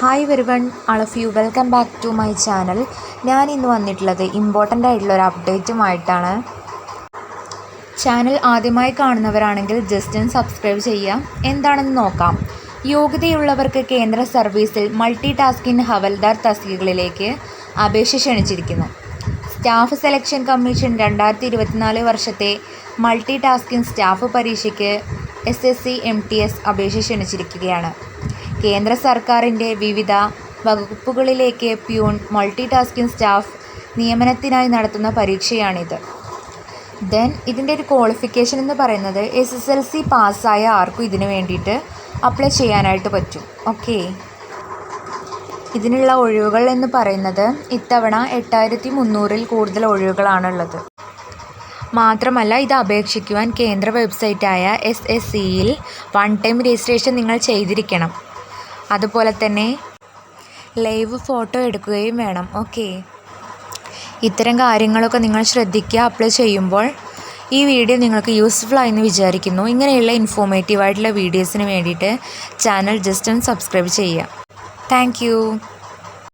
Hi everyone, all of you welcome back to my channel. ഞാൻ ഇന്ന് വന്നിട്ടുള്ളത് important ആയിട്ടുള്ള ഒരു അപ്ഡേറ്റുമായിട്ടാണ്. ചാനൽ ആദ്യമായി കാണുന്നവരാണെങ്കിൽ ജസ്റ്റ് ഒന്ന് സബ്സ്ക്രൈബ് ചെയ്യുക. എന്താണെന്ന് നോക്കാം. യോഗ്യതയുള്ളവർക്ക് കേന്ദ്ര സർവീസിൽ മൾട്ടി ടാസ്കിംഗ് ഹവൽദാർ തസ്തികകളിലേക്ക് അപേക്ഷ ക്ഷണിച്ചിരിക്കുന്നു. സ്റ്റാഫ് സെലക്ഷൻ കമ്മീഷൻ 2024 വർഷത്തെ മൾട്ടി ടാസ്കിംഗ് സ്റ്റാഫ് പരീക്ഷയ്ക്ക് SSC MTS അപേക്ഷ ക്ഷണിച്ചിരിക്കുകയാണ്. കേന്ദ്ര സർക്കാരിൻ്റെ വിവിധ വകുപ്പുകളിലേക്ക് പ്യൂൺ മൾട്ടി ടാസ്കിംഗ് സ്റ്റാഫ് നിയമനത്തിനായി നടത്തുന്ന പരീക്ഷയാണിത്. ഇതിൻ്റെ ഒരു ക്വാളിഫിക്കേഷൻ എന്ന് പറയുന്നത് SSLC പാസ്സായ ആർക്കും ഇതിന് വേണ്ടിയിട്ട് അപ്ലൈ ചെയ്യാനായിട്ട് പറ്റും. ഓക്കെ, ഇതിനുള്ള ഒഴിവുകൾ എന്ന് പറയുന്നത് ഇത്തവണ 8300-ൽ കൂടുതൽ ഒഴിവുകളാണുള്ളത്. മാത്രമല്ല, ഇത് അപേക്ഷിക്കുവാൻ കേന്ദ്ര വെബ്സൈറ്റായ SSCയിൽ 1 ടൈം രജിസ്ട്രേഷൻ നിങ്ങൾ ചെയ്തിരിക്കണം. അതുപോലെ തന്നെ ലൈവ് ഫോട്ടോ എടുക്കുകയും വേണം. ഓക്കെ, ഇത്തരം കാര്യങ്ങളൊക്കെ നിങ്ങൾ ശ്രദ്ധിക്കുക അപ്ലൈ ചെയ്യുമ്പോൾ. ഈ വീഡിയോ നിങ്ങൾക്ക് യൂസ്ഫുൾ ആയെന്ന് വിചാരിക്കുന്നു. ഇങ്ങനെയുള്ള ഇൻഫോർമേറ്റീവായിട്ടുള്ള വീഡിയോസിന് വേണ്ടിയിട്ട് ചാനൽ ജസ്റ്റ് ഒന്ന് സബ്സ്ക്രൈബ് ചെയ്യുക. Thank you.